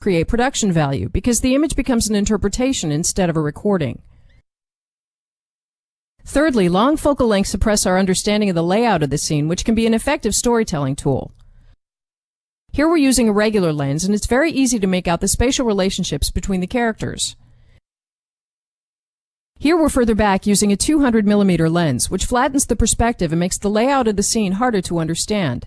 create production value, because the image becomes an interpretation instead of a recording. Thirdly, long focal lengths suppress our understanding of the layout of the scene, which can be an effective storytelling tool. Here we're using a regular lens, and it's very easy to make out the spatial relationships between the characters. Here we're further back using a 200mm lens, which flattens the perspective and makes the layout of the scene harder to understand.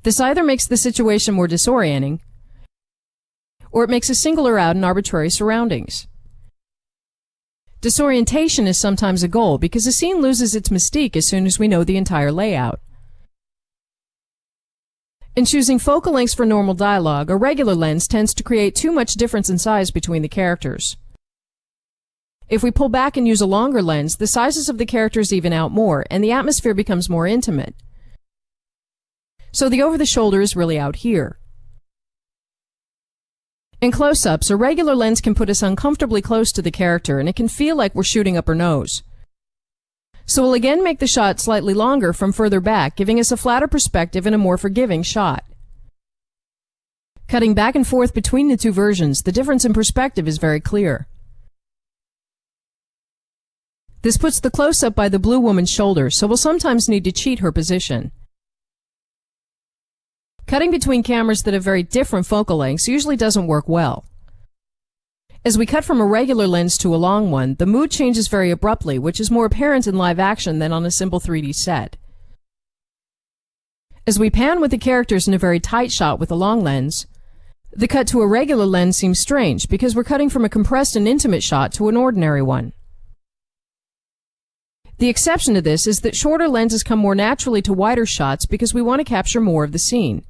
This either makes the situation more disorienting, or it makes us single out in arbitrary surroundings. Disorientation is sometimes a goal because a scene loses its mystique as soon as we know the entire layout. In choosing focal lengths for normal dialogue, a regular lens tends to create too much difference in size between the characters. If we pull back and use a longer lens, the sizes of the characters even out more, and the atmosphere becomes more intimate. So the over-the-shoulder is really out here. In close-ups, a regular lens can put us uncomfortably close to the character, and it can feel like we're shooting up her nose. So we'll again make the shot slightly longer from further back, giving us a flatter perspective and a more forgiving shot. Cutting back and forth between the two versions, the difference in perspective is very clear. This puts the close-up by the blue woman's shoulder, so we'll sometimes need to cheat her position. Cutting between cameras that have very different focal lengths usually doesn't work well. As we cut from a regular lens to a long one, the mood changes very abruptly, which is more apparent in live action than on a simple 3D set. As we pan with the characters in a very tight shot with a long lens, the cut to a regular lens seems strange because we're cutting from a compressed and intimate shot to an ordinary one. The exception to this is that shorter lenses come more naturally to wider shots because we want to capture more of the scene.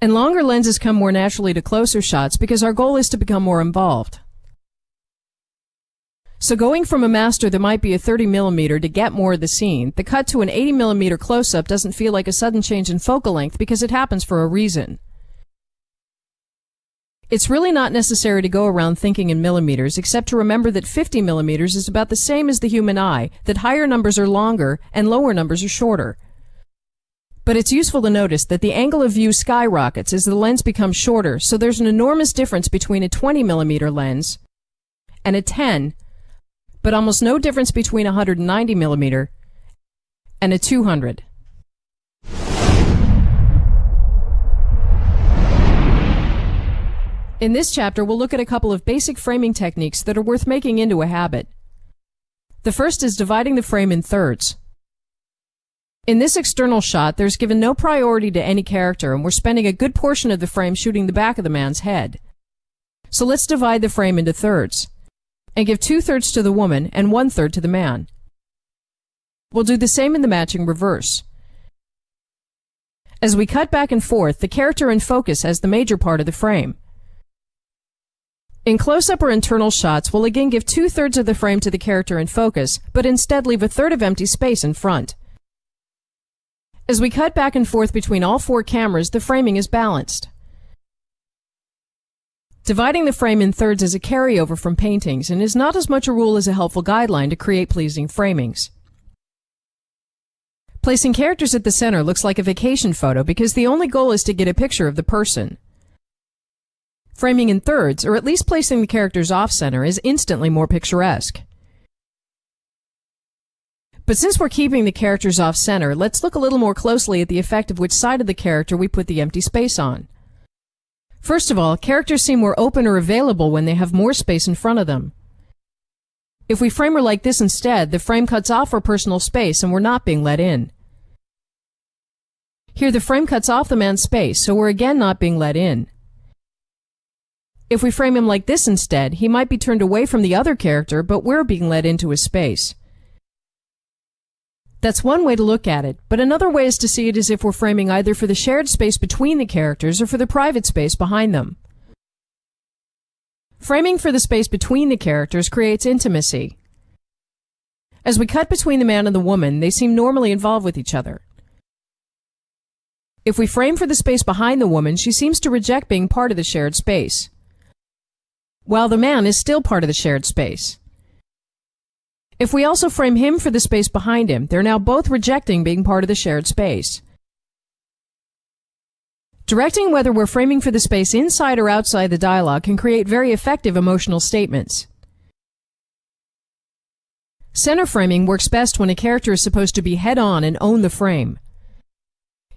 And longer lenses come more naturally to closer shots because our goal is to become more involved. So going from a master that might be a 30mm to get more of the scene, the cut to an 80mm close-up doesn't feel like a sudden change in focal length because it happens for a reason. It's really not necessary to go around thinking in millimeters, except to remember that 50mm is about the same as the human eye, that higher numbers are longer and lower numbers are shorter. But it's useful to notice that the angle of view skyrockets as the lens becomes shorter, so there's an enormous difference between a 20mm lens and a 10, but almost no difference between a 190mm and a 200. In this chapter, we'll look at a couple of basic framing techniques that are worth making into a habit. The first is dividing the frame in thirds. In this external shot, there's given no priority to any character, and we're spending a good portion of the frame shooting the back of the man's head. So let's divide the frame into thirds, and give 2/3 to the woman and 1/3 to the man. We'll do the same in the matching reverse. As we cut back and forth, the character in focus has the major part of the frame. In close-up or internal shots, we'll again give 2/3 of the frame to the character in focus, but instead leave 1/3 of empty space in front. As we cut back and forth between all four cameras, the framing is balanced. Dividing the frame in thirds is a carryover from paintings and is not as much a rule as a helpful guideline to create pleasing framings. Placing characters at the center looks like a vacation photo because the only goal is to get a picture of the person. Framing in thirds, or at least placing the characters off-center, is instantly more picturesque. But since we're keeping the characters off-center, let's look a little more closely at the effect of which side of the character we put the empty space on. First of all, characters seem more open or available when they have more space in front of them. If we frame her like this instead, the frame cuts off our personal space and we're not being let in. Here the frame cuts off the man's space, so we're again not being let in. If we frame him like this instead, he might be turned away from the other character, but we're being let into his space. That's one way to look at it, but another way is to see it as if we're framing either for the shared space between the characters or for the private space behind them. Framing for the space between the characters creates intimacy. As we cut between the man and the woman, they seem normally involved with each other. If we frame for the space behind the woman, she seems to reject being part of the shared space, while the man is still part of the shared space. If we also frame him for the space behind him, they're now both rejecting being part of the shared space. Directing whether we're framing for the space inside or outside the dialogue can create very effective emotional statements. Center framing works best when a character is supposed to be head-on and own the frame.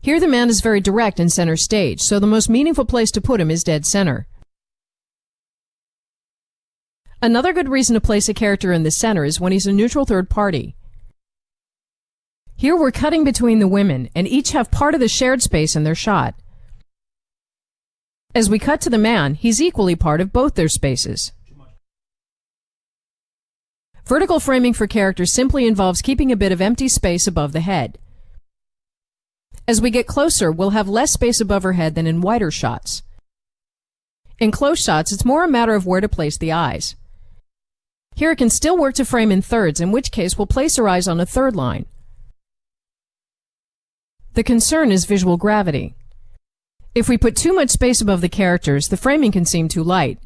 Here the man is very direct in center stage, so the most meaningful place to put him is dead center. Another good reason to place a character in the center is when he's a neutral third party. Here we're cutting between the women, and each have part of the shared space in their shot. As we cut to the man, he's equally part of both their spaces. Vertical framing for characters simply involves keeping a bit of empty space above the head. As we get closer, we'll have less space above her head than in wider shots. In close shots, it's more a matter of where to place the eyes. Here it can still work to frame in thirds, in which case we'll place her eyes on a third line. The concern is visual gravity. If we put too much space above the characters, the framing can seem too light.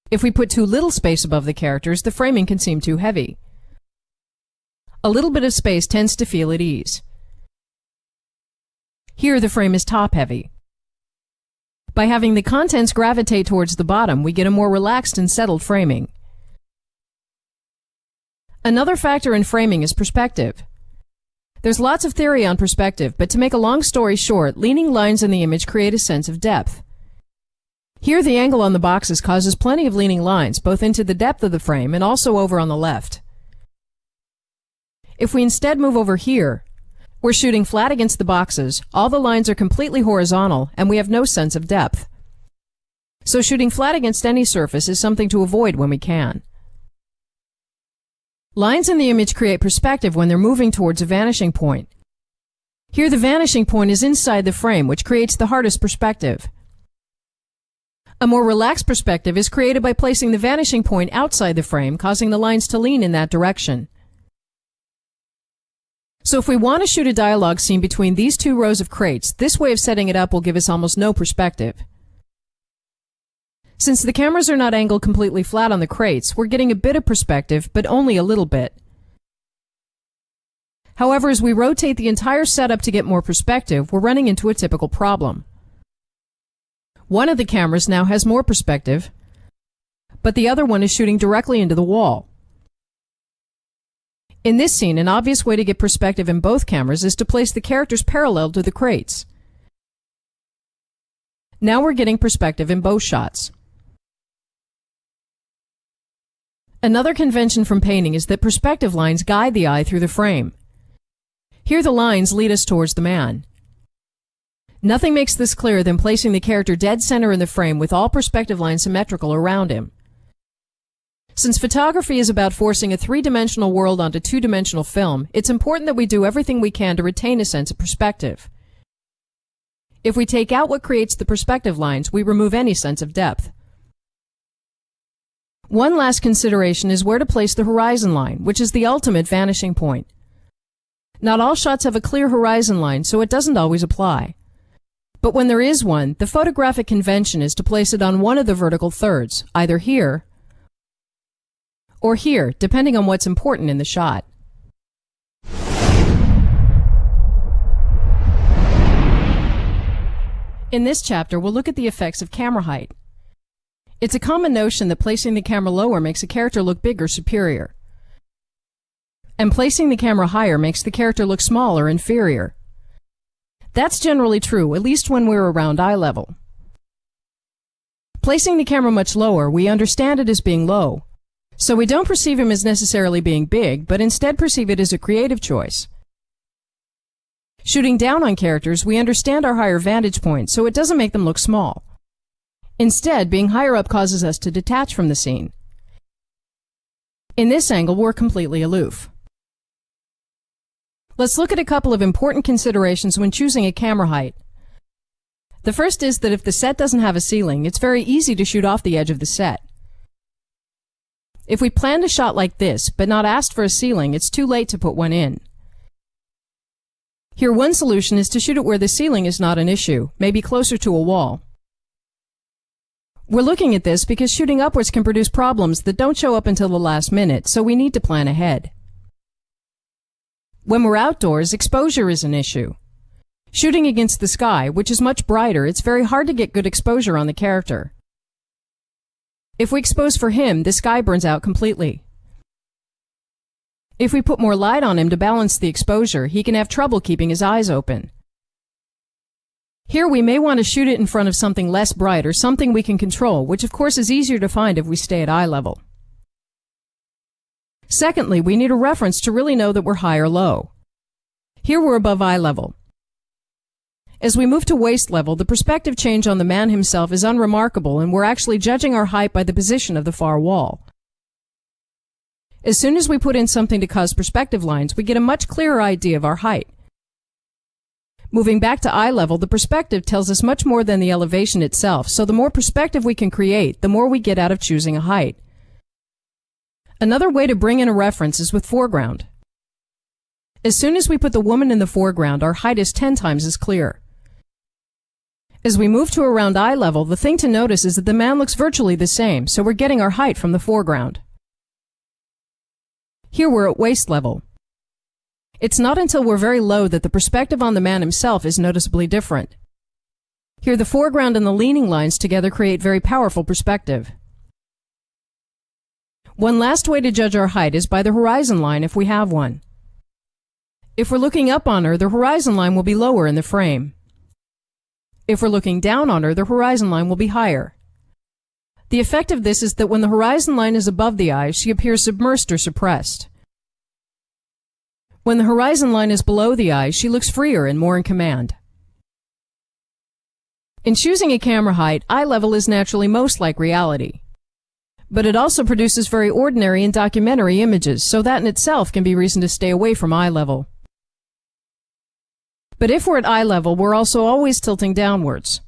If we put too little space above the characters, the framing can seem too heavy. A little bit of space tends to feel at ease. Here the frame is top-heavy. By having the contents gravitate towards the bottom, we get a more relaxed and settled framing. Another factor in framing is perspective. There's lots of theory on perspective, but to make a long story short, leaning lines in the image create a sense of depth. Here the angle on the boxes causes plenty of leaning lines, both into the depth of the frame and also over on the left. If we instead move over here, we're shooting flat against the boxes, all the lines are completely horizontal, and we have no sense of depth. So shooting flat against any surface is something to avoid when we can. Lines in the image create perspective when they're moving towards a vanishing point. Here the vanishing point is inside the frame, which creates the hardest perspective. A more relaxed perspective is created by placing the vanishing point outside the frame, causing the lines to lean in that direction. So if we want to shoot a dialogue scene between these two rows of crates, this way of setting it up will give us almost no perspective. Since the cameras are not angled completely flat on the crates, we're getting a bit of perspective, but only a little bit. However, as we rotate the entire setup to get more perspective, we're running into a typical problem. One of the cameras now has more perspective, but the other one is shooting directly into the wall. In this scene, an obvious way to get perspective in both cameras is to place the characters parallel to the crates. Now we're getting perspective in both shots. Another convention from painting is that perspective lines guide the eye through the frame. Here the lines lead us towards the man. Nothing makes this clearer than placing the character dead center in the frame with all perspective lines symmetrical around him. Since photography is about forcing a three-dimensional world onto two-dimensional film, it's important that we do everything we can to retain a sense of perspective. If we take out what creates the perspective lines, we remove any sense of depth. One last consideration is where to place the horizon line, which is the ultimate vanishing point. Not all shots have a clear horizon line, so it doesn't always apply. But when there is one, the photographic convention is to place it on one of the vertical thirds, either here or here, depending on what's important in the shot. In this chapter, we'll look at the effects of camera height. It's a common notion that placing the camera lower makes a character look big or superior, and placing the camera higher makes the character look small or inferior. That's generally true, at least when we're around eye level. Placing the camera much lower, we understand it as being low, so we don't perceive him as necessarily being big, but instead perceive it as a creative choice. Shooting down on characters, we understand our higher vantage point, so it doesn't make them look small. Instead, being higher up causes us to detach from the scene. In this angle, we're completely aloof. Let's look at a couple of important considerations when choosing a camera height. The first is that if the set doesn't have a ceiling, it's very easy to shoot off the edge of the set. If we planned a shot like this, but not asked for a ceiling, it's too late to put one in. Here, one solution is to shoot it where the ceiling is not an issue, maybe closer to a wall. We're looking at this because shooting upwards can produce problems that don't show up until the last minute, so we need to plan ahead. When we're outdoors, exposure is an issue. Shooting against the sky, which is much brighter, it's very hard to get good exposure on the character. If we expose for him, the sky burns out completely. If we put more light on him to balance the exposure, he can have trouble keeping his eyes open. Here we may want to shoot it in front of something less bright or something we can control, which of course is easier to find if we stay at eye level. Secondly, we need a reference to really know that we're high or low. Here we're above eye level. As we move to waist level, the perspective change on the man himself is unremarkable, and we're actually judging our height by the position of the far wall. As soon as we put in something to cause perspective lines, we get a much clearer idea of our height. Moving back to eye level, the perspective tells us much more than the elevation itself, so the more perspective we can create, the more we get out of choosing a height. Another way to bring in a reference is with foreground. As soon as we put the woman in the foreground, our height is 10 times as clear. As we move to around eye level, the thing to notice is that the man looks virtually the same, so we're getting our height from the foreground. Here we're at waist level. It's not until we're very low that the perspective on the man himself is noticeably different. Here the foreground and the leaning lines together create very powerful perspective. One last way to judge our height is by the horizon line if we have one. If we're looking up on her, the horizon line will be lower in the frame. If we're looking down on her, the horizon line will be higher. The effect of this is that when the horizon line is above the eye, she appears submersed or suppressed. When the horizon line is below the eye, she looks freer and more in command. In choosing a camera height, eye level is naturally most like reality. But it also produces very ordinary and documentary images, so that in itself can be reason to stay away from eye level. But if we're at eye level, we're also always tilting downwards.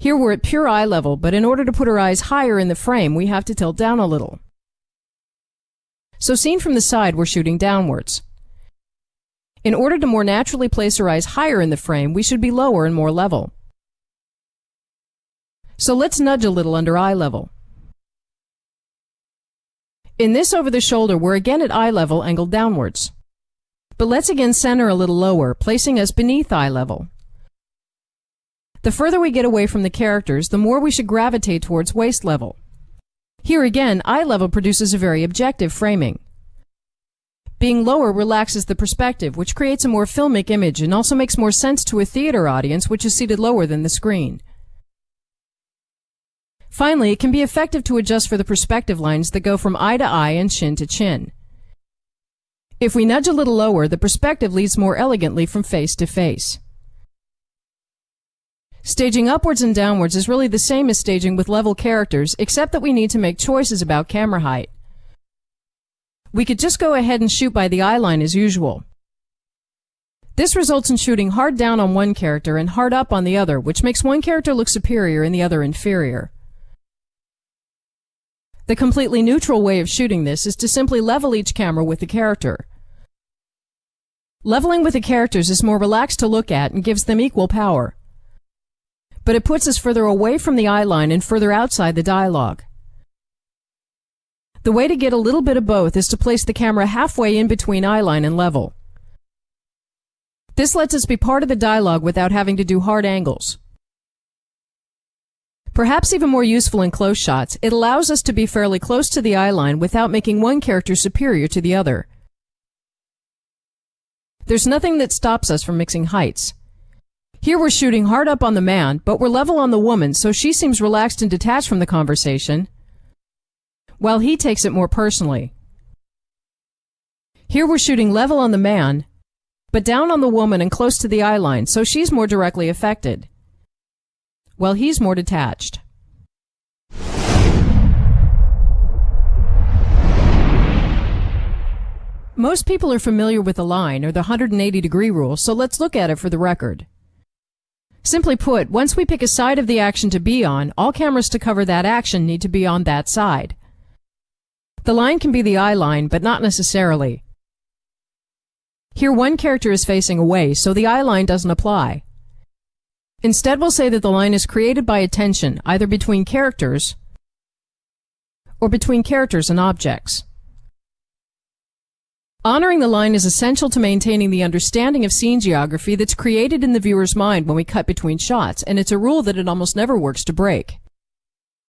Here we're at pure eye level, but in order to put our eyes higher in the frame, we have to tilt down a little. So seen from the side, we're shooting downwards. In order to more naturally place our eyes higher in the frame, we should be lower and more level. So let's nudge a little under eye level. In this over the shoulder, we're again at eye level angled downwards. But let's again center a little lower, placing us beneath eye level. The further we get away from the characters, the more we should gravitate towards waist level. Here again, eye level produces a very objective framing. Being lower relaxes the perspective, which creates a more filmic image and also makes more sense to a theater audience which is seated lower than the screen. Finally, it can be effective to adjust for the perspective lines that go from eye to eye and chin to chin. If we nudge a little lower, the perspective leads more elegantly from face to face. Staging upwards and downwards is really the same as staging with level characters, except that we need to make choices about camera height. We could just go ahead and shoot by the eye line as usual. This results in shooting hard down on one character and hard up on the other, which makes one character look superior and the other inferior. The completely neutral way of shooting this is to simply level each camera with the character. Leveling with the characters is more relaxed to look at and gives them equal power. But it puts us further away from the eye line and further outside the dialogue. The way to get a little bit of both is to place the camera halfway in between eye line and level. This lets us be part of the dialogue without having to do hard angles. Perhaps even more useful in close shots, it allows us to be fairly close to the eye line without making one character superior to the other. There's nothing that stops us from mixing heights. Here we're shooting hard up on the man, but we're level on the woman, so she seems relaxed and detached from the conversation, while he takes it more personally. Here we're shooting level on the man, but down on the woman and close to the eye line, so she's more directly affected, while he's more detached. Most people are familiar with the line, or the 180-degree rule, so let's look at it for the record. Simply put, once we pick a side of the action to be on, all cameras to cover that action need to be on that side. The line can be the eye line, but not necessarily. Here one character is facing away, so the eye line doesn't apply. Instead, we'll say that the line is created by a tension, either between characters or between characters and objects. Honoring the line is essential to maintaining the understanding of scene geography that's created in the viewer's mind when we cut between shots, and it's a rule that it almost never works to break.